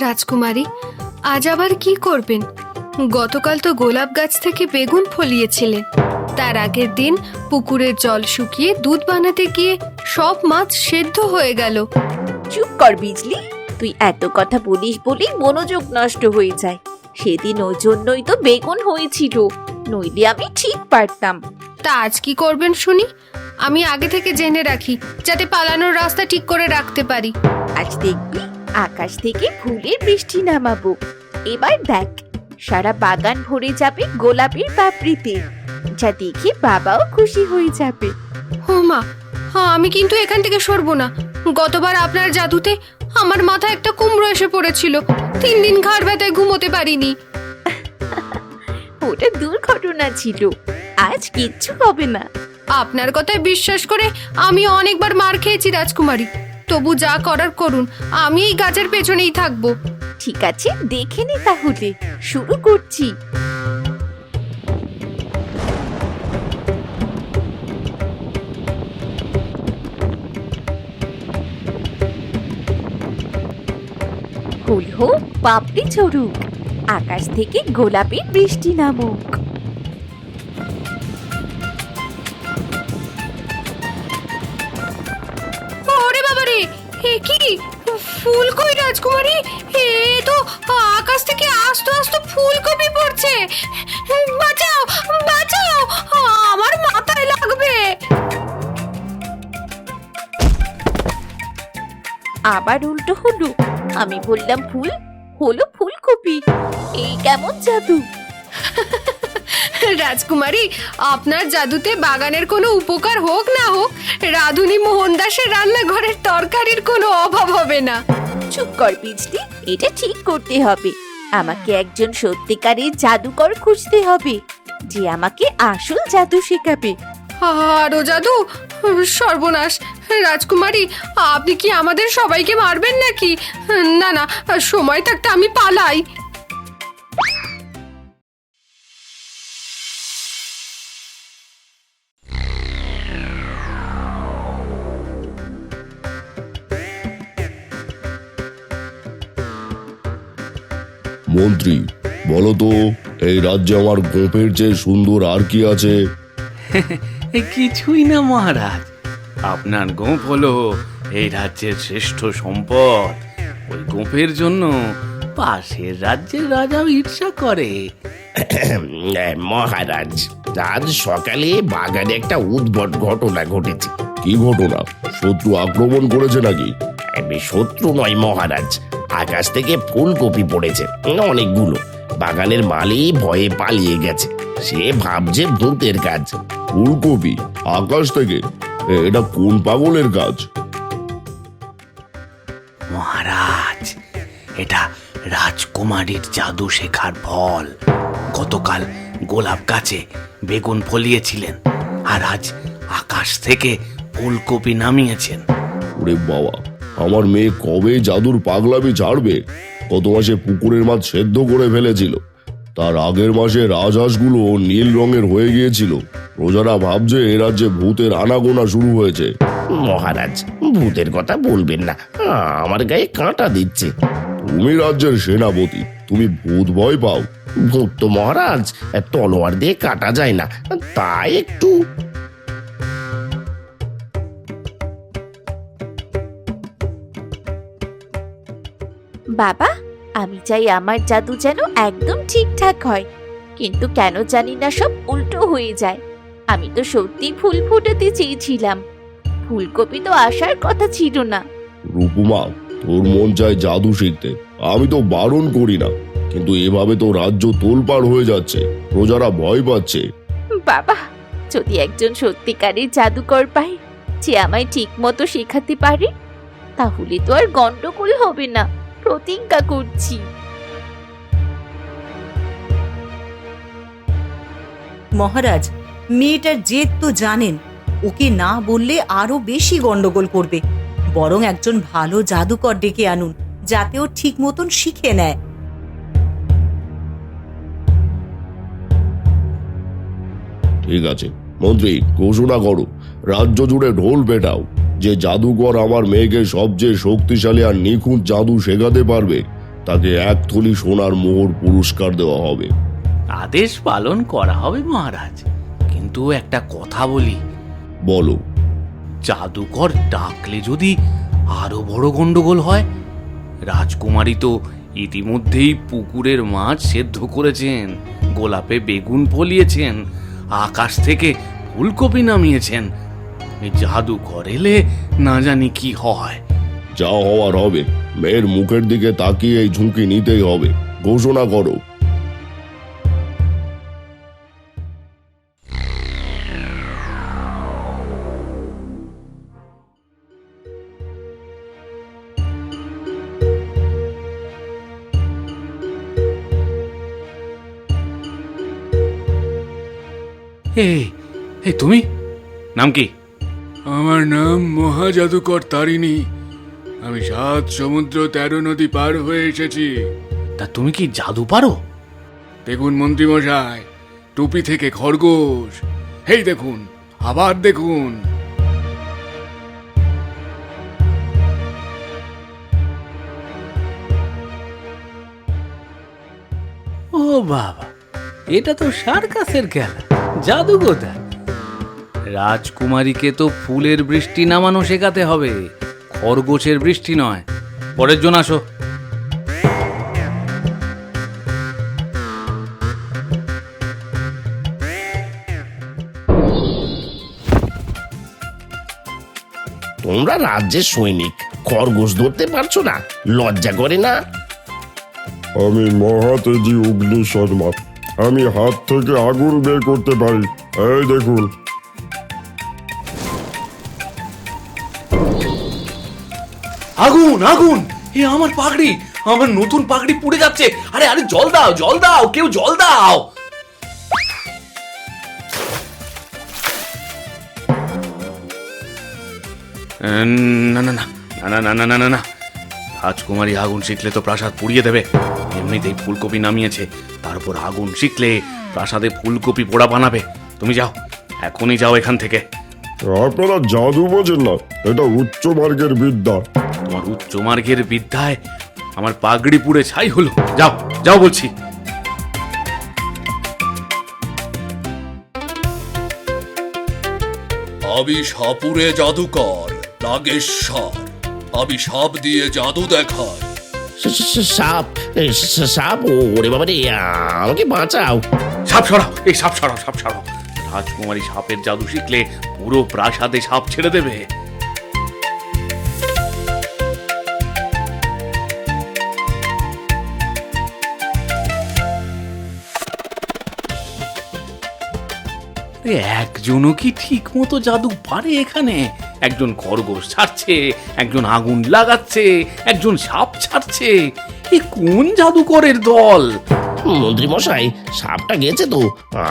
রাজকুমারী, আজ আবার কি করবেন? গতকাল তো গোলাপ গাছ থেকে বেগুন ফলিয়েছিলেন। তার আগের দিন পুকুরের জল শুকিয়ে দুধ বানাতে গিয়ে সব মাছ সেদ্ধ হয়ে গেল। চুপ কর বিজলি, তুই এত কথা বলিস বলেই মনোযোগ নষ্ট হয়ে যায়। সেদিন ওই জন্যই তো বেগুন হয়েছিল, নইলে আমি ঠিক পারতাম। তা আজ কি করবেন শুনি? আমি আগে থেকে জেনে রাখি, যাতে পালানোর রাস্তা ঠিক করে রাখতে পারি। আজ দেখবি আকাশ থেকে ফুলের বৃষ্টি নামাবো। এবার দেখ, সারা বাগান ভরে যাবে গোলাপের পাপড়িতে, যা দেখে বাবাও খুশি হয়ে যাবে। ও মা, আমি কিন্তু এখান থেকে সরবো না। গতবার আপনার জাদুতে আমার মাথায় একটা কুমড়ো এসে পড়েছিল। 3 দিন ঘাড় ব্যথায় ঘুমোতে পারিনি। ওটা দুর্ঘটনা ছিল, আজ কিচ্ছু হবে না। আপনার কথায় বিশ্বাস করে আমি অনেকবার মার খেয়েছি রাজকুমারী। তবু যা করার করুন, আমি এই গাছের পেছনেই থাকবো। ঠিক আছে, দেখে নে তাহলে, শুরু করছি। ফুল হোক, পাপড়ি ঝরুক, আকাশ থেকে গোলাপের বৃষ্টি নামুক। ওরে বাবারে, এ কি ফুল? কই রাজকুমারী, এ তো আকাশ থেকে আস্তে আস্তে ফুলকপি পড়ছে। বাঁচাও বাঁচাও, আমার মাথায় লাগবে। আবার উল্টো হলো, আমি বললাম ফুল, হলো ফুলকপি। এই কেমন জাদু! রাজকুমারী, আপনার জাদুতে বাগানের কোনো উপকার হোক না হোক, রাধুনী মোহনদাসের রান্নাঘরের তরকারির কোনো অভাব হবে না। চুপ কর বিজলি, এটা ঠিক করতে হবে। আমাকে একজন সত্যিকারের জাদুকর খুঁজতে হবে, যে আমাকে আসল জাদু শেখাবে। আরো জাদু? সর্বনাশ! রাজকুমারী, আপনি কি আমাদের সবাইকে মারবেন নাকি? না না, সময় থাকতে আমি পালাই। মন্ত্রী, বলো তো, এই রাজ্যে আমার গোপের চেয়ে সুন্দর আর কি আছে? কিছুই না মহারাজ, আপনার গোঁফ হলো এই রাজ্যের শ্রেষ্ঠ সম্পদ। ওই গোঁফের জন্য পাশের রাজ্যের রাজাও ঈর্ষা করে। মহারাজ, আজ সকালে বাগানে একটা উদ্ভট ঘটনা ঘটেছে। কি ঘটনা? শত্রু আক্রমণ করেছে নাকি? শত্রু নয় মহারাজ, আকাশ থেকে ফুলকপি পড়েছে অনেকগুলো। বাগানের মালি ভয়ে পালিয়ে গেছে, সে ভাবছে ভূতের কাজ। ফুলকপি আকাশ থেকে? এটা কোন পাগলের কাজ? মহারাজ, এটা রাজকুমারীর জাদু শেখার ফল। গতকাল গোলাপ গাছে বেগুন ফলিয়েছিলেন, আর আজ আকাশ থেকে ফুলকপি নামিয়েছেন। ওরে বাবা, আমার মেয়ে কবে জাদুর পাগলামি ছাড়বে? গত মাসে পুকুরের মাছ সেদ্ধ করে ফেলেছিল, তার আগের মাসে রাজহাঁসগুলো নীল রঙের হয়ে গিয়েছিল। প্রজারা ভাবছে এ রাজ্যে ভূতের আনাগোনা শুরু হয়েছে। মহারাজ, ভূতের কথা বলবেন না, আমার গায়ে কাঁটা দিচ্ছে। তুমি রাজ্যের সেনাপতি, তুমি ভূত ভয় পাও? ভূত তো মহারাজ তলোয়ার দিয়ে কাটা যায় না, তাই একটু। বাবা, আমি চাই আমার জাদু যেন একদম ঠিকঠাক হয়, কিন্তু কেন জানি না সব উল্টো হয়ে যায়। আমি তো সত্যি ফুল ফোটাতে চেয়েছিলাম, ফুলকপি তো আসার কথা ছিল না। রূপমা, তোর মন চায় জাদু শিখতে, আমি তো বারণ করি না, কিন্তু এভাবে তো রাজ্য তোলপাড় হয়ে যাচ্ছে, প্রজারা ভয় পাচ্ছে। বাবা, যদি একজন সত্যিকারের জাদুকর পাই, যে আমায় ঠিক মতো শেখাতে পারে, তাহলে তো আর গন্ডগোল হবে না, প্রতিজ্ঞা করছি। মহারাজ, মেয়েটার জেদ তো জানেন, ওকে না বললে আরো বেশি গন্ডগোল করবে। বরং একজন ভালো জাদুকর ডেকে আনুন, যাতে ও ঠিক মতন শিখে নেয়। ঠিক আছে মন্ত্রী, ঘোষণা করো, রাজ্য জুড়ে ঢোল পেটাও। যে জাদুকর আমার মেয়েকে সবচেয়ে শক্তিশালী আর নিখুঁত জাদু শেখাতে পারবে, তাকে 1 থলি সোনার মোহর পুরস্কার দেওয়া হবে। আদেশ পালন করা হবে মহারাজ, কিন্তু একটা কথা বলি, বলো। জাদুকর ডাকলে যদি আরো বড় গন্ডগোল হয়। রাজকুমারী তো ইতিমধ্যেই পুকুরের মাছ সেদ্ধ করেছেন, গোলাপে বেগুন ফলিয়েছেন, আকাশ থেকে ফুলকপি নামিয়েছেন। এই জাদুকর এলে না জানি কি হয়। যা হওয়ার হবে, মেয়ের মুখের দিকে তাকিয়ে এই ঝুঁকি নিতেই হবে। ঘোষণা করো। এই তুমি, নাম কি? আমার নাম মহাজাদুকর তারিণী। আমি 7 সমুদ্র 13 নদী পার হয়ে এসেছি। তা তুমি কি জাদু পারো? দেখুন মন্ত্রীমশাই, টুপি থেকে খরগোশ, এই দেখুন, আবার দেখুন। ও বাবা, এটা তো সার্কাসের খেলা, জাদু কোথায়? রাজকুমারীকে তো ফুলের বৃষ্টি নামানো শেখাতে হবে, খরগোশের বৃষ্টি নয়। পরের জন আসো। তোমরা রাজ্যের সৈনিক, খরগোশ ধরতে পারছো না? লজ্জা করে না? আমি মহাতেজি অগ্নি শর্মা। আমি হাত থেকে আগুন বের করতে পারি। এই দেখুন। আগুন আগুন, এ আমার পাগড়ি, আমার নতুন পাগড়ি পুড়ে যাচ্ছে। আরে আরে, জল দাও, জল দাও, কেউ জল দাও। না না না না না না না না না, রাজকুমারী আগুন শিখলে তো প্রাসাদ পুড়িয়ে দেবে। এমনিতেই ফুলকপি নামিয়েছে, তারপর আগুন শিখলে প্রাসাদে ফুলকপি পোড়া বানাবে। তুমি যাও, এখনই যাও এখান থেকে। আপনারা জাদু বোঝেন না, এটা উচ্চ মার্গের বিদ্যা। তোমার উচ্চ মার্গের বিদ্যায় আমার পাগড়ি পুড়ে ছাই হলো। যাও যাও বলছি। আমি সাপুরে জাদুকর নাগেশ্বর। আমি সাপ দিয়ে জাদু দেখাই। সাপ, সাপ, ওরে বাবা রে, আমাকে বাঁচাও। সাপ সরাও, এই সাপ সরাও, সাপ সরাও। রাজকুমারী সাপের জাদু শিখলে পুরো প্রাসাদে সাপ ছেড়ে দেবে। একজনও কি ঠিক মতো জাদু পারে এখানে? একজন খরগোশ ছাড়ছে, একজন আগুন লাগাচ্ছে, একজন সাপ ছাড়ছে। এ কোন জাদুকরের দল? মন্ত্রী মশাই, সাপটা গেছে তো,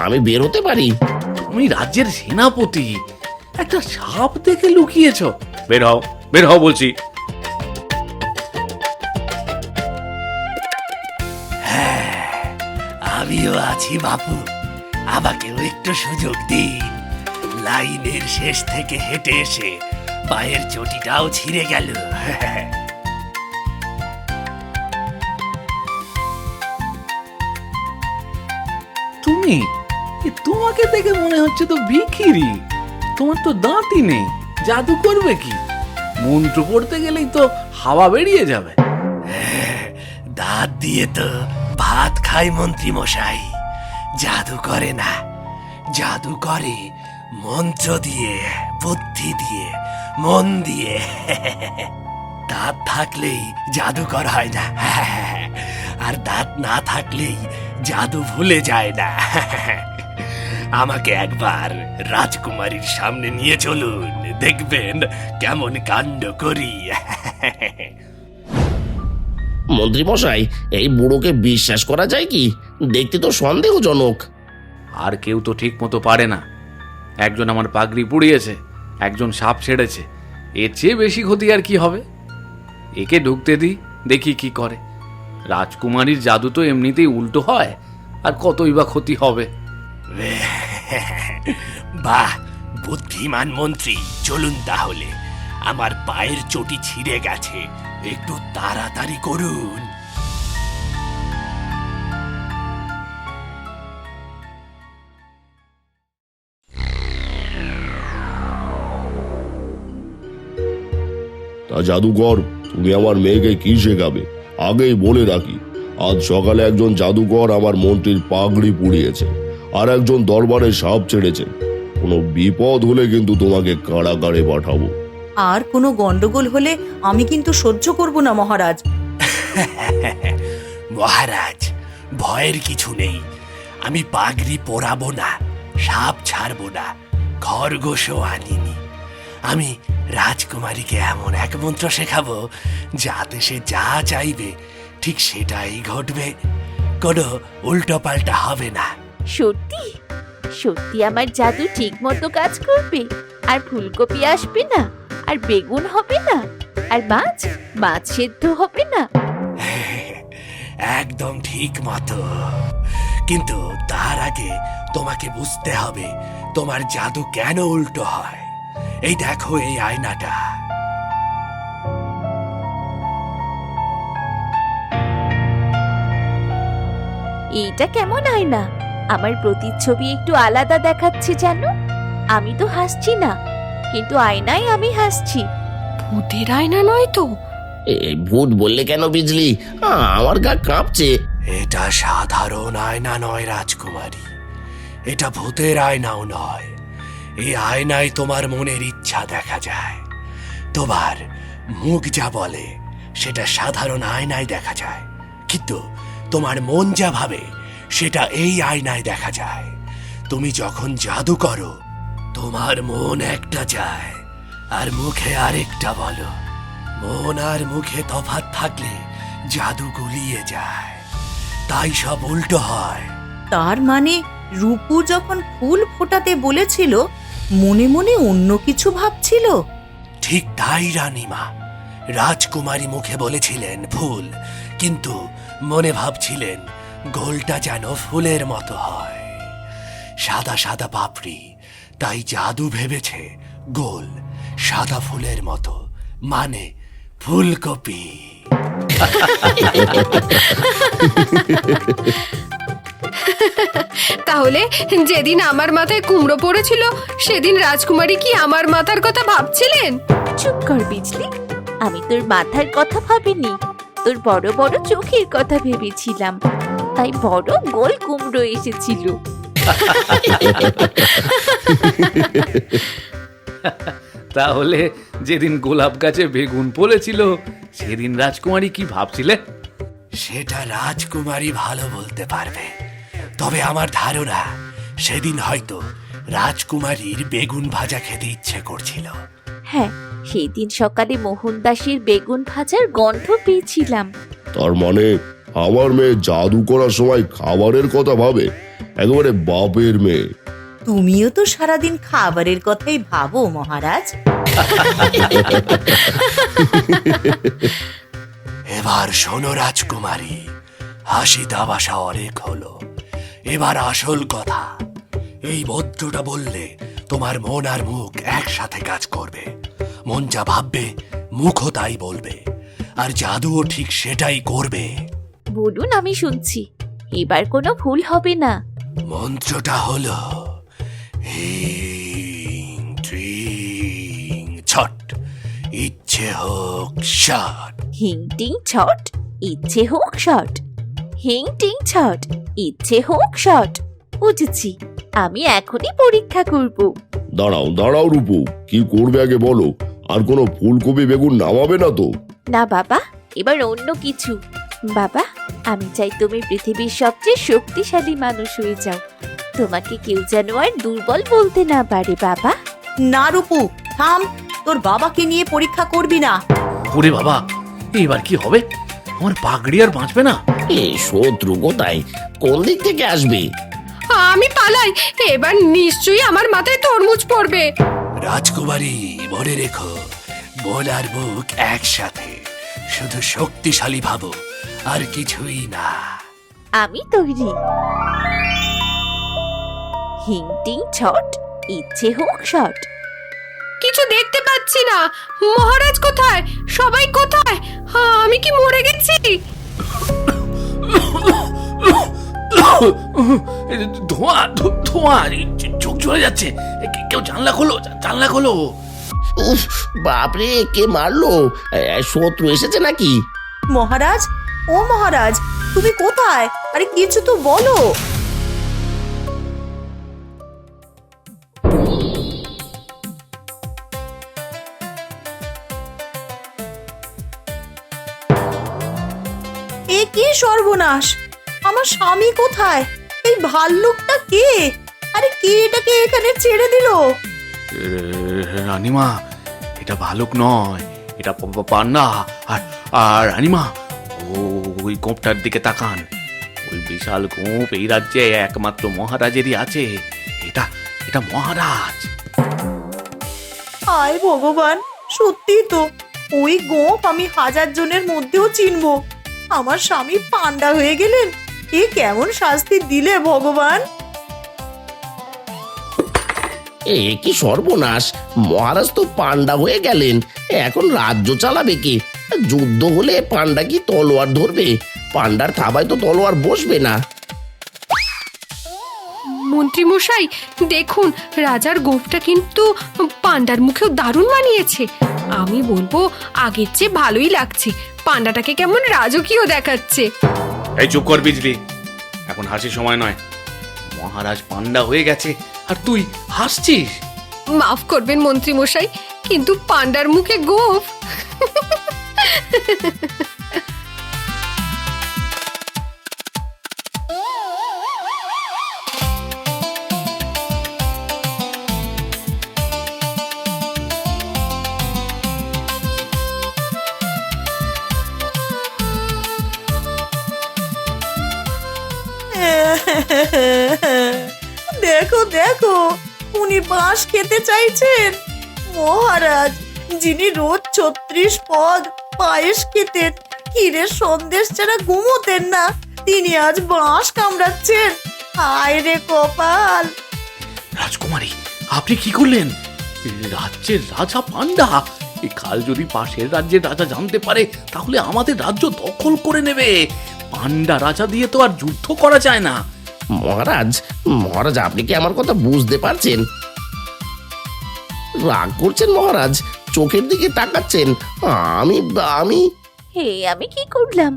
আমি বের হতে পারি? তুমি রাজ্যের সেনাপতি, একটা সাপ দেখে লুকিয়েছ? বের হও, বের হও বলছি। আমিও আছি বাপু, আমাকেও একটু সুযোগ দিন। লাইনের শেষ থেকে হেঁটে এসে পায়ের চটিটাও ছিঁড়ে গেল। তুমি, তোমাকে দেখে মনে হচ্ছে তো ভিখিরি। তোমার তো দাঁতই নেই, জাদু করবে কি? মন্ত্র পড়তে গেলেই তো হাওয়া বেরিয়ে যাবে। দাঁত দিয়ে তো ভাত খায় মন্ত্রী মশাই, জাদু করে না। জাদু করে মন্ত্র দিয়ে, বুদ্ধি দিয়ে, মন দিয়ে। দাঁত থাকলেই জাদুকর হয় না, আর দাঁত না থাকলেই জাদু ভুলে যায় না। আমাকে একবার রাজকুমারীর সামনে নিয়ে চলুন, দেখবেন কেমন কাণ্ড করি। মন্ত্রী মশাই, এই বুড়োকে বিশ্বাস করা যায় কি? দেখতে তো সন্দেহজনক। আর কেউ তো ঠিক মতো পারে না। একজন আমার পাগড়ি পুড়িয়েছে, একজন সাপ ছেড়েছে। এর চেয়ে বেশি ক্ষতি আর কি হবে? একে ঢুকতে দিই, দেখি কি করে। রাজকুমারীর জাদু তো এমনিতেই উল্টো হয়, আর কতই বা ক্ষতি হবে। বাহ, বুদ্ধিমান মন্ত্রী, চলুন তাহলে। আমার পায়ের চটি ছিঁড়ে গেছে, একটু তাড়াতাড়ি করুন। তা জাদুকর, তুমি আমার মেয়েকে কি শেখাবে? আগেই বলে রাখি, আজ সকালে একজন জাদুকর আমার মন্ত্রীর পাগড়ি পুড়িয়েছে, আর একজন দরবারে সাপ ছেড়েছে। কোনো বিপদ হলে কিন্তু তোমাকে কারাগারে পাঠাবো। আর কোনো গন্ডগোল হলে আমি কিন্তু সহ্য করব না মহারাজ। মহারাজ, ভয়ের কিছু নেই। আমি পাগড়ি পরাবো না, সাপ ছাড়বো না, খরগোশও আনিনি। আমি রাজকুমারীকে এমন এক মন্ত্র শেখাবো যাতে সে যা চাইবে ঠিক সেটাই ঘটবে, কোনো উল্টো পাল্টা হবে না। সত্যি সত্যি আমার জাদু ঠিক মতো কাজ করবে? আর ফুলকপি আসবে না? আর বেগুন হবে না? আর মাছ মাছ সেদ্ধ হবে না? একদম ঠিক মতো। কিন্তু তার আগে তোমাকে বুঝতে হবে তোমার জাদু কেন উল্টো হয়। এই দেখো এই আয়নাটা। এইটা কেমন আয়না? আমার প্রতিচ্ছবি একটু আলাদা দেখাচ্ছে যেন। আমি তো হাসছি না, কিন্তু আয়নায় আমি হাসছি। ভূতের আয়না নয় তো? ভূত বললে কেন বিজলি? আমার গা কাঁপছে। এটা সাধারণ আয়না নয় রাজকুমারী, এটা ভূতের আয়নাও নয়। এই আয়নায় তোমার মনের ইচ্ছা দেখা যায়। তোমার মুখ যা বলে সেটা সাধারণ আয়নায় দেখা যায়, কিন্তু তোমার মন যা ভাবে সেটা এই আয়নায় দেখা যায়। তুমি যখন জাদু করো, তোমার মন একটা যায় আর মুখে আরেকটা বলো। মন আর মুখে তফাৎ থাকলে জাদু গুলিয়ে যায়, তাই সব উল্টো হয়। তার মানে রূপু যখন ফুল ফোটাতে বলেছিল, মনে মনে অন্য কিছু ভাবছিল? ঠিক তাই রানীমা। রাজকুমারী মুখে বলেছিলেন ফুল, কিন্তু মনে ভাবছিলেন গোলটা যেন ফুলের মতো হয়, সাদা সাদা পাপড়ি। তাই জাদু ভেবেছে গোল সাদা ফুলের মতো, মানে ফুলকপি। তাহলে যেদিন আমার মাথায় কুমড়ো পড়েছিল সেদিন রাজকুমারী কি আমার মাথার কথা ভাবছিলেন? চুপ কর বিজলি, আমি তোর মাথার কথা ভাবিনি, তোর বড় বড় চোখের কথা ভেবেছিলাম। তাই বড় গোল কুমড়ো এসেছিল। তাহলে যেদিন গোলাপ গাছে বেগুন ফলেছিল সেদিন রাজকুমারী কি ভাবছিলেন? সেটা রাজকুমারী ভালো বলতে পারবে, তবে আমার ধারণা সেদিন হয়তো রাজকুমারীর বেগুন ভাজা খেতে ইচ্ছে করছিল। হ্যাঁ, সেই দিন সকালে মোহন দাসের বেগুন ভাজার গন্ধ পেয়েছিলাম। তার মানে আমার মেয়ে জাদু করার সময় খাবারের কথা ভাবে? একেবারে বাপের মেয়ে। তুমিও তো সারাদিন খাবারের কথাই ভাবো মহারাজ। এবার শোনো রাজকুমারী, হাসি তামাশা অনেক হলো, এবার আসল কথা। এই মন্ত্রটা বললে তোমার মন আর মুখ একসাথে কাজ করবে। মন যা ভাববে মুখও তাই বলবে, আর জাদুও ঠিক সেটাই করবে। বলুন, আমি শুনছি। এবার কোনো ভুল হবে না। মন্ত্রটা হলো হিং ট্রিং ছট, ইচ্ছে হোক শট। হিং টিং ছট, ইচ্ছে হোক শট। হিং টিং ছট, ইচ্ছে হোক শট। বুঝেছি, আমি এখনই পরীক্ষা করব। দাঁড়াও দাঁড়াও রূপু, কি করবে আগে বলো। আর কোনো ফুলকপি বেগুন নামাবে না তো? না বাবা, এবার অন্য কিছু। বাবা, আমি চাই তুমি পৃথিবীর সবচেয়ে শক্তিশালী মানুষ হয়ে যাও। তোমাকে কেউ যেন আর দুর্বল বলতে না পারে বাবা। না রূপু, থাম, তোর বাবাকে নিয়ে পরীক্ষা করবি না। ওরে বাবা, এবার কি হবে? আমার পাগড়ি আর বাঁচবে না। শত্রু কোথায়, কোন দিক থেকে আসবে? আমি পালাই, এবার নিশ্চয়ই আমার মাথায় তরমুজ পড়বে। রাজকুমারী, মনে রেখো, মন আর মুখ একসাথে। শুধু শক্তিশালী ভাবো, আর কিছুই না। আমি তৈরি। হিং টিং ছট, ইচ্ছে হোক শট। কিছু দেখতে পাচ্ছি না। মহারাজ কোথায়? সবাই কোথায়? আমি কি মরে গেছি? ধোঁয়া ধোঁয়া, চোখ জ্বলে যাচ্ছে। কেউ জানলা খোলো, জানলা খোলো। উফ, বাপরে, কে মারলো? শত্রু এসেছে নাকি? মহারাজ, ও মহারাজ, তুমি কোথায়? আরে কিছু তো বলো। এ কি সর্বনাশ! আমার স্বামী কোথায়? এই ভাল্লুকটা কে? আরে কে এটাকে এখানে ছেড়ে দিল? রানিমা, এটা ভালুক নয়, এটা পান্ডা। আর আর রানিমা, ওই গোপটার দিকে তাকান। ওই বিশাল গোপ এই রাজ্যে একমাত্র মহারাজেরই আছে। এটা এটা মহারাজ। হায় ভগবান, সত্যি তো ওই গোপ আমি 1000 জনের মধ্যেও চিনবো। আমার স্বামী পান্ডা হয়ে গেলেন, এ কেমন শাস্তি দিলে ভগবান! এ কি সর্বনাশ! মহারাজ তো পান্ডা হয়ে গেলেন, এখন রাজ্য চালাবে কে? যুদ্ধ হলে পান্ডা কি তলোয়ার ধরবে? পান্ডার থাবায় তো তলোয়ার বসবে না। মন্ত্রী মশাই, দেখুন রাজার গোফটা কিন্তু পান্ডার মুখেও দারুণ মানিয়েছে। আমি বলবো আগের চেয়ে ভালোই লাগছে। পান্ডাটাকে কেমন রাজকীয় দেখাচ্ছে। এই চুপ কর বিজলি, এখন হাসির সময় নয়। মহারাজ পান্ডা হয়ে গেছে আর তুই হাসছিস? মাফ করবেন মন্ত্রী মশাই, কিন্তু পান্ডার মুখে গোফ। দেখো দেখো, উনি বাঁশ খেতে চাইছেন। মহারাজ, যিনি রোজ 36 পদ পায়েস খেতেন, ক্ষীরের সন্দেশ ছাড়া ঘুমোতেন না, তিনি আজ বাঁশ কামড়াচ্ছেন। হায় রে কপাল! রাজকুমারী, আপনি কি করলেন? রাজ্যের রাজা পান্ডা! এই কাল যদি পাশের রাজ্যের রাজা জানতে পারে, তাহলে আমাদের রাজ্য দখল করে নেবে। পান্ডা রাজা দিয়ে তো আর যুদ্ধ করা যায় না। মহারাজ, মহারাজ, আপনি কি আমার কথা বুঝতে পারছেন? রাগ করছেন মহারাজ, চোখের দিকে তাকাচ্ছেন। আমি আমি হে, আমি কি করলাম?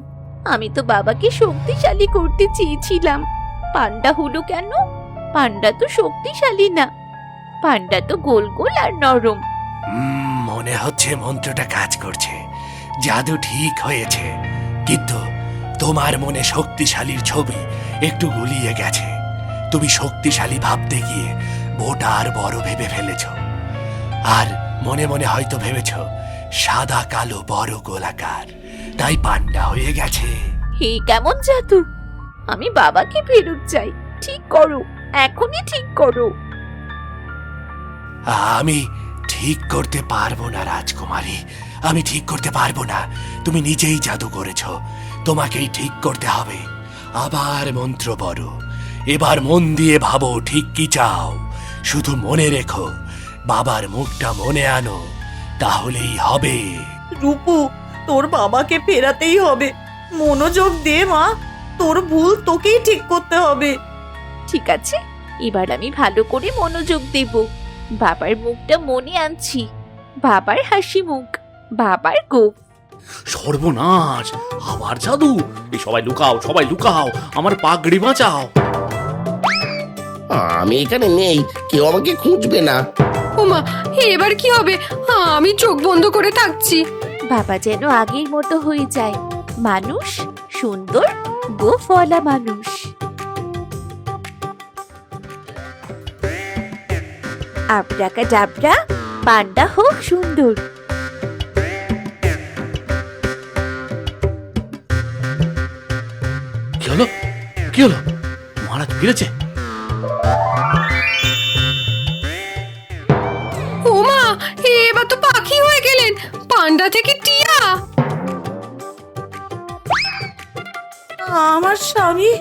আমি তো বাবাকে শক্তিশালী করতে চেয়েছিলাম। পান্ডা হলো কেন? পান্ডা তো শক্তিশালী না, পান্ডা তো গোল গোল আর নরম। মনে হচ্ছে মন্ত্রটা কাজ করছে, জাদু ঠিক হয়েছে। কিন্তু তোমার মনে শক্তিশালীর ছবি একটু গুলিয়ে গেছে। তুমি শক্তিশালী ভাবতে গিয়ে বোটা আর বড় ভেবে ফেলেছ, আর মনে মনে হয়তো ভেবেছ সাদা কালো বড় গোলাকার, তাই পান্ডা হয়ে গেছে। হে, কেমন জাদু! আমি বাবাকে ফেরত চাই। ঠিক করো, এখনই ঠিক করো। আমি ঠিক করতে পারবো না রাজকুমারী, আমি ঠিক করতে পারবো না। তুমি নিজেই জাদু করেছ, তোমাকেই ঠিক করতে হবে। আবার মন্ত্র পড়ো, এবার মন দিয়ে ভাবো ঠিক কি চাও। শুধু মনে রেখো, বাবার মুখটা মনে আনো, তাহলেই হবে। রূপু, তোর বাবাকে ফেরাতেই হবে। মনোযোগ দে মা, তোর ভুল তোকেই ঠিক করতে হবে। ঠিক আছে, এবার আমি ভালো করে মনোযোগ দেব। বাবার মুখটা মনে আনছি, বাবার হাসি মুখ, বাবার গোপ। সর্বনাশ, আবার জাদু! এই সবাই লুকাও, সবাই লুকাও, আমার পাগড়ি বাঁচাও। আমি এখানে নেই, কেউ আমাকে খুঁজবে না। ওমা, এবার কি হবে? আমি চোখ বন্ধ করে থাকছি। বাবা যেন আগের মতো হয়ে যায়, মানুষ, সুন্দর গোফওয়ালা মানুষ। আবরাকা ডাবরা, পান্ডা হোক সুন্দর। কি হলো? কি হলো? মহারাজ ফিরেছে? ওমা, এবার তো পাখি হয়ে গেলেন, পান্ডা থেকে টিয়া। আমার স্বামী,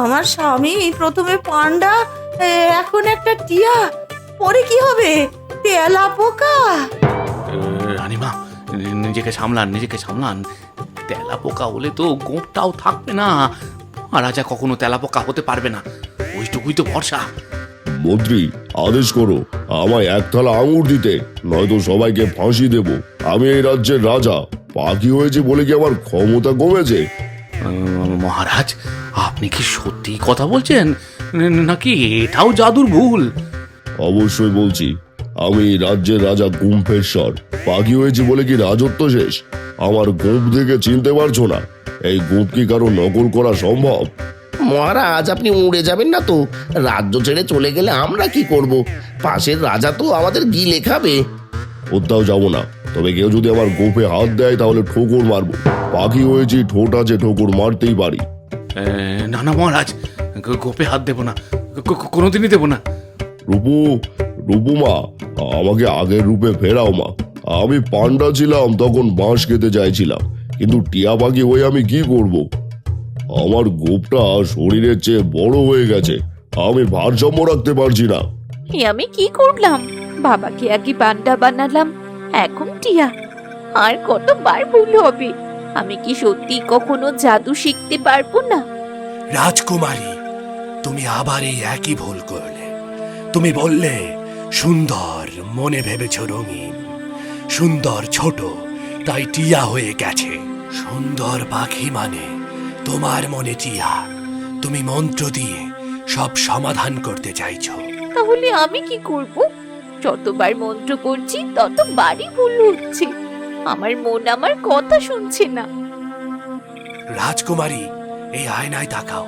আমার স্বামী প্রথমে পান্ডা, এখন একটা টিয়া, পরে কি হবে? তেলা পোকা। রানীমা, নিজেকে সামলান, নিজেকে সামলান। তেলা পোকা হলে তো গোপটাও থাকবে না। রাজা কখনো তেলা পোকা হতে পারবে না, ওইটুকুই তো ভরসা। মন্ত্রী, আদেশ করো আমায় এক থালা আঙুর দিতে, নয়তো সবাইকে ফাঁসি দেব। আমি এই রাজ্যের রাজা, পাখি হয়েছে বলে কি আমার ক্ষমতা কমেছে? মহারাজ, আপনি কি সত্যি কথা বলছেন নাকি এটাও জাদুর ভুল? অবশ্যই বলছি, আমি এই রাজ্যের রাজা গুম্ফেশ্বর। পাখি হয়েছে বলে কি রাজত্ব শেষ? আমার গোঁফ দেখে চিনতে পারছো না? এই গোঁফ কি কারো নকল করা সম্ভব? মহারাজ, আপনি উড়ে যাবেন না তো? রাজ্য ছেড়ে চলে গেলে আমরা কি করব? পাশের রাজা তো আমাদের গিলে খাবে। কোথাও যাবো না, তবে কেউ যদি আমার গোঁফে হাত দেয় তাহলে ঠোকর মারবো। পাখি হয়েছি, ঠোঁট আছে, ঠোকর মারতেই পারি। না না মহারাজ, গোপে হাত দেব না, কোনোদিনই দেব না। রূপু, রূপু মা, আমাকে আগের রূপে ফেরাও মা। আমি পান্ডা ছিলাম, তখন বাঁশ খেতে চাইছিলাম, কিন্তু টিয়া পাখি হয়ে আমি কি করব? আমার গোপটা শরীরের চেয়ে বড় হয়ে গেছে, আমি ভারসাম্য রাখতে পারছি না। এ আমি কি করলাম? বাবাকে আগে পান্ডা বানালাম, এখন টিয়া। আর কতবার ভুল হবে? আমি কি সত্যি কখনো জাদু শিখতে পারবো না? রাজকুমারী, তুমি আবার এই একই ভুল করলে। তুমি বললে সুন্দর, মনে ভেবেছ রঙিন। সুন্দর ছোট, তাই টিয়া হয়ে গেছে। সুন্দর পাখি মানে তোমার মনে টিয়া। তুমি মন্ত্র দিয়ে সব সমাধান করতে চাইছো। তাহলে আমি কি করব? যতবার মন্ত্র করছি ততবারই ভুল হচ্ছে। আমার মন আমার কথা শুনছে না। রাজকুমারী, এই আয়নায় তাকাও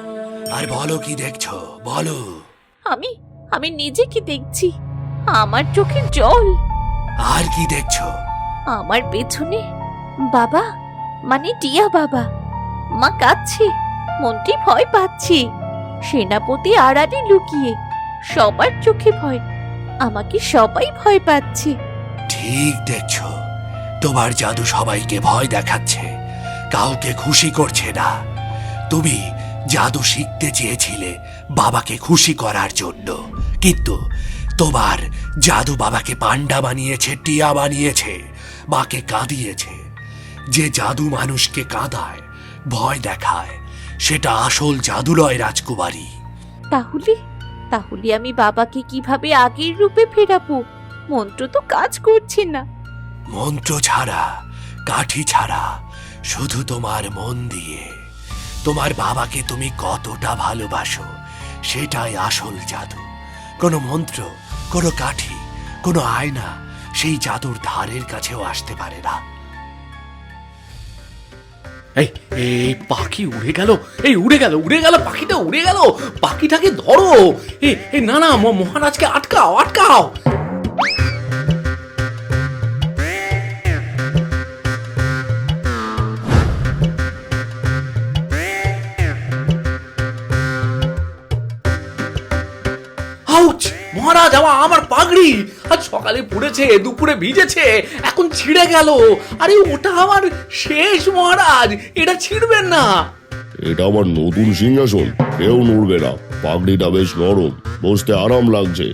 আর বলো কি দেখছো, বলো। আমি আমি নিজেকে দেখছি, আমার চোখে জল। আর কি দেখছো? আমার পেছনে বাবা, মানে টিয়া বাবা। মা কাঁদছে, মনটি ভয় পাচ্ছে। সেনাপতি আড়ালে লুকিয়ে, সবার চোখে ভয়। আমাকে সবাই ভয় পাচ্ছে। ঠিক দেখছো, তোমার জাদু সবাইকে ভয় দেখাচ্ছে, কাউকে খুশি করছে না। তুমি জাদু শিখতে চেয়েছিলে বাবাকে খুশি করার জন্য, কিন্তু তোমার জাদু বাবাকে পান্ডা বানিয়েছে, টিয়া বানিয়েছে, মাকে কাঁদিয়েছে। যে জাদু মানুষকে কাঁদায়, ভয় দেখায়, সেটা আসল জাদু নয় রাজকুমারী। তাহলে তাহলে আমি বাবাকে কিভাবে আগের রূপে ফেরাবো? মন্ত্র তো কাজ করছে না। মন্ত্র ছাড়া, কাঠি ছাড়া, শুধু তোমার মন দিয়ে তোমার বাবাকে তুমি কতটা ভালোবাসো, সেটাই আসল জাদু। কোনো মন্ত্র, কোনো কাঠি, কোনো আয়না সেই জাদুর ধারের কাছেও আসতে পারে না। এই এই পাখি উড়ে গেল, এই উড়ে গেল, উড়ে গেল, পাখিটা উড়ে গেল। পাখিটাকে ধরো। এই না না, মহারাজকে আটকাও, আটকাও। আউচ! মহারাজ, আমার পাগড়ি আজ সকালে পড়েছে, দুপুরে ভিজেছে, এখন ছিঁড়ে গেল। আরে ওটা আমার শেষ মহারাজ, এটা ছিঁড়বেন না। এটা আমার নতুন সিংহাসন, কেউ নড়বে না। পাগড়িটা বেশ নরম, বসতে আরাম লাগছে।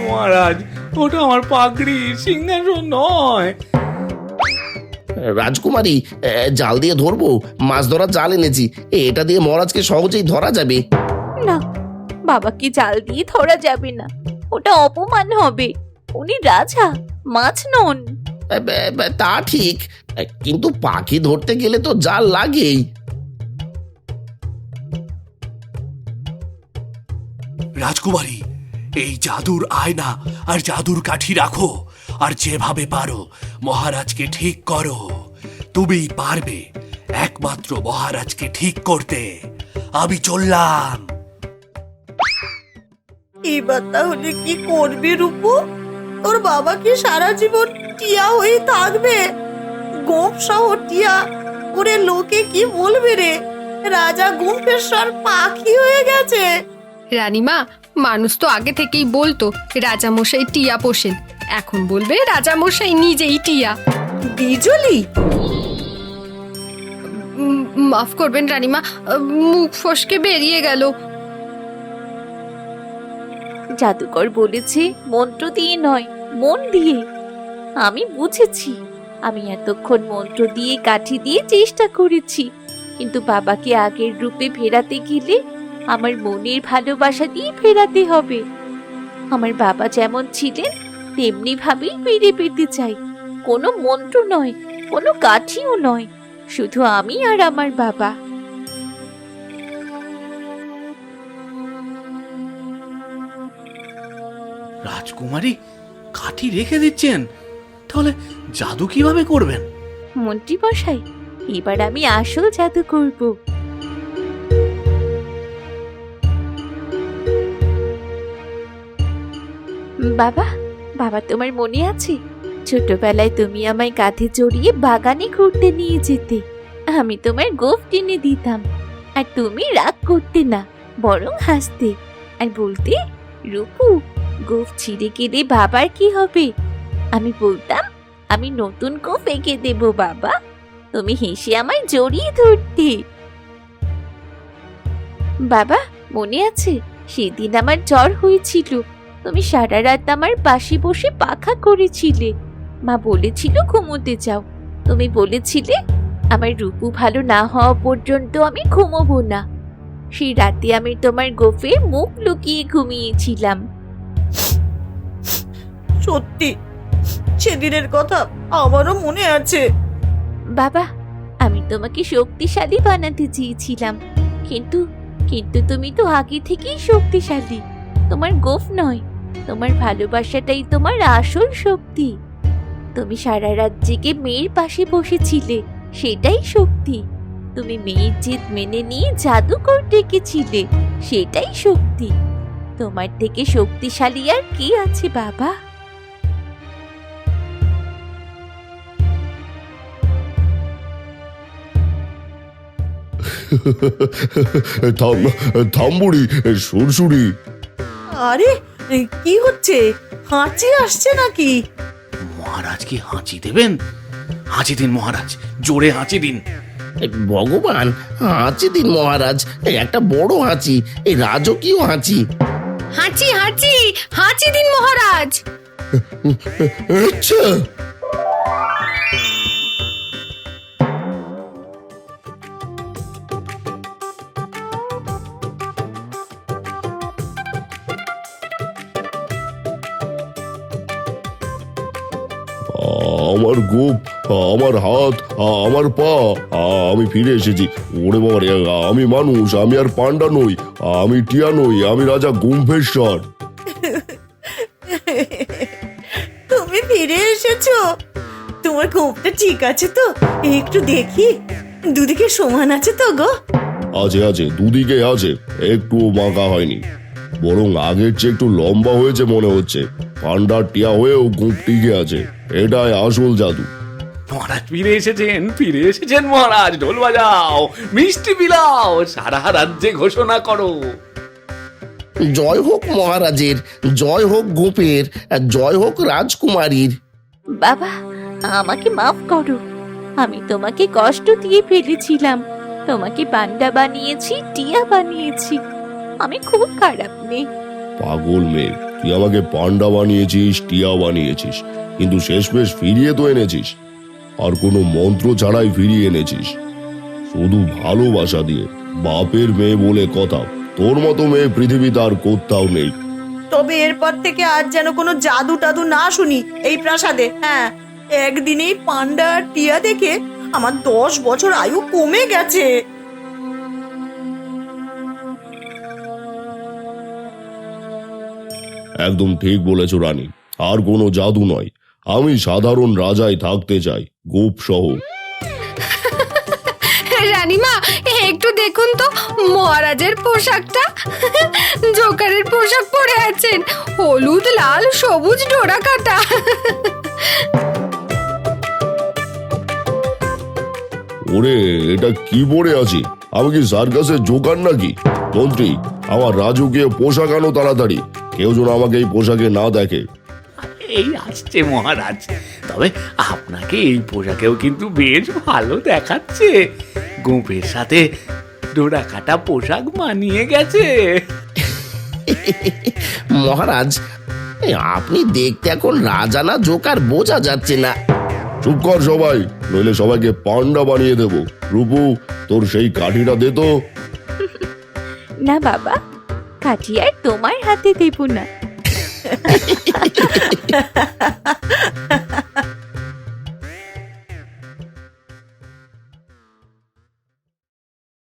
মহারাজ, ওটা আমার পাগড়ি, সিংহাসন নয়। রাজকুমারী, জাল দিয়ে ধরবো? মাছ ধরার জাল এনেছি, এটা দিয়ে মহারাজকে সহজেই ধরা যাবে। না, বাবাকে জাল দিয়ে ধরা যাবে না, ওটা অপমান হবে। উনি রাজা, মাছ নন। তা ঠিক, কিন্তু পাখি ধরতে গেলে তো জাল লাগেই। রাজকুমারী, এই জাদুর আয়না আর জাদুর কাঠি রাখো, আর যেভাবে পারো মহারাজকে ঠিক করো। তুমি পারবে একমাত্র মহারাজকে ঠিক করতে। আমি চললাম। এবার তাহলে কি করবি রূপু? তোর বাবা কি সারা জীবন টিয়া হয়ে থাকবে? গোপ সহ টিয়া, ওরে লোকে কি বলবে রে? রাজা গুম্ফেশ্বর পাখি হয়ে গেছে। রানীমা, মানুষ তো আগে থেকেই বলতো রাজামশাই টিয়া পোষেন, এখন বলবে রাজামশাই নিজেই টিয়া। বিজলি, মাফ করবেন রানীমা, মুখ ফসকে বেরিয়ে গেল। জাদুকর বলেছে মন্ত্র দিয়ে নয়, মন দিয়ে। আমি বুঝেছি। আমি এতক্ষণ মন্ত্র দিয়ে, কাঠি দিয়ে চেষ্টা করেছি, কিন্তু বাবাকে আগের রূপে ফেরাতে গেলে আমার মনের ভালোবাসা দিয়ে ফেরাতে হবে। আমার বাবা যেমন ছিলেন তেমনি ভাবেই ফিরে পেতে চাই। কোনো মন্ত্র নয়, কোনো কাঠিও নয়, শুধু আমি আর আমার বাবা। রাজকুমারী কাঠি রেখে দিচ্ছেন, তাহলে জাদু কিভাবে করবেন? মন্ত্রী মশাই, এবার আমি আসল জাদু করব। বাবা, বাবা তোমার মনে আছে ছোটবেলায় তুমি আমায় কাঁধে জড়িয়ে বাগানে ঘুরতে নিয়ে যেতে? আমি তোমার গোঁফ টেনে দিতাম, আর তুমি রাগ করতে না, বরং হাসতে আর বলতে, রূপু গোঁফ ছিঁড়ে গেলে বাবার কি হবে? আমি বলতাম, আমি নতুন গোঁফ এঁকে দেব বাবা। তুমি হেসে আমায় জড়িয়ে ধরতে। বাবা মনে আছে সেদিন আমার জ্বর হয়েছিল, তুমি সারা রাত আমার পাশে বসে পাখা করেছিলে। মা বলেছিল ঘুমোতে যাও, তুমি বলেছিলে আমার রূপু ভালো না হওয়া পর্যন্ত আমি ঘুমোবো না। সেই রাতে আমি তোমার গোফে মুখ লুকিয়ে ঘুমিয়েছিলাম। সত্যি সেদিনের কথা আমারও মনে আছে। বাবা, আমি তোমাকে শক্তিশালী বানাতে চেয়েছিলাম, কিন্তু কিন্তু তুমি তো আগে থেকেই শক্তিশালী। তোমার গোফ নয়, তোমার ভালোবাসাটাই তোমার আসল শক্তি। তুমি সারা রাত জেগে মেয়ের পাশে বসেছিলে, সেটাই শক্তি। তুমি মেয়ের জেদ মেনে নিয়ে জাদুকর ডেকেছিলে, সেটাই শক্তি। তোমার থেকে শক্তিশালী আর কি আছে বাবা? থাম থাম বুড়ি, সুরসুরি। আরে কি হচ্ছে? হাঁচি আসছে নাকি? মহারাজ কি হাঁচি দেবেন? হাঁচি দিন মহারাজ, জোরে হাঁচি দিন। ভগবান, হাঁচি দিন মহারাজ, একটা বড় হাঁচি, এই রাজকীয় হাঁচি। হাঁচি হাঁচি হাঁচি দিন মহারাজ। আচ্ছা, আমার গোপ, আমার হাত, আমার পা, আমি ফিরে এসেছি। ওরে বাবা রে, আমি মানুষ, আমি আর পান্ডা নই, আমি টিয়া নই, আমি রাজা গুম্ফেশ্বর। তুমি ফিরে এসেছো? তোমার গোঁফটা ঠিক আছে তো? একটু দেখি, দুদিকে সমান আছে তো গো? আছে আছে, দুদিকে আছে, একটুও বাঁকা হয়নি, বরং আগের চেয়ে একটু লম্বা হয়েছে মনে হচ্ছে। পান্ডার টিয়া হয়েও গোঁফ টিকে আছে, এটাই আসল জাদু। মহারাজ ফিরে এসেছেন, ফিরে এসেছেন মহারাজ। ঢোল বাজাও, মিষ্টি বিলাও, সারা রাজ্যে ঘোষণা করো। জয় হোক মহারাজের, জয় হোক গোপের, আর জয় হোক রাজকুমারীর। বাবা, আমাকে মাফ করো, আমি তোমাকে কষ্ট দিয়ে ফেলেছিলাম। তোমাকে পান্ডা বানিয়েছি, টিয়া বানিয়েছি, আমি খুব খারাপ মেয়ে। পাগল মেয়ে, তুই আমাকে পান্ডা বানিয়েছিস, টিয়া বানিয়েছিস, কিন্তু শেষমেশ ফিরিয়ে তো এনেছিস। আর কোনো মন্ত্র ছাড়াই ফিরিয়ে এনেছিস, শুধু ভালোবাসা দিয়ে। বাপের মেয়ে বলে কথা, তোর মতো মেয়ে পৃথিবীতে আর কোথাও নেই। তবে এরপর থেকে আর যেন কোনো জাদু টাদু না শুনি এই প্রাসাদে। হ্যাঁ, একদিনেই পান্ডা আর টিয়া দেখে আমার 10 বছর আয়ু কমে গেছে। একদম ঠিক বলেছ রানী, আর কোনো জাদু নয়, আমি সাধারণ রাজাই থাকতে চাই, গোপ সহ। রানীমা, একটু দেখুন তো মহারাজের পোশাকটা। জোকারের পোশাক পরে আছেন, হলুদ লাল সবুজ ডোরা কাটা। ওরে, এটা কি পরে আছি? আমি কি সার্কাসের জোকার নাকি? মন্ত্রী, আমার রাজকীয় পোশাক আনো তাড়াতাড়ি, কেউ যেন আমাকে এই পোশাকে না দেখে। এই আসছে মহারাজ, তবে আপনাকে এই পোশাকেও কিন্তু বেশ ভালো দেখাচ্ছে। গোপের সাথে ডোরা কাটা পোশাক মানিয়ে গেছে। মহারাজ, আপনি দেখতে এখন রাজা না জোকার বোঝা যাচ্ছে না। চুপ কর সবাই, নইলে সবাইকে পান্ডা বানিয়ে দেব। রূপু, তোর সেই কাঠিটা দে তো। না বাবা, কাঠি আর তোমার হাতে দেব না।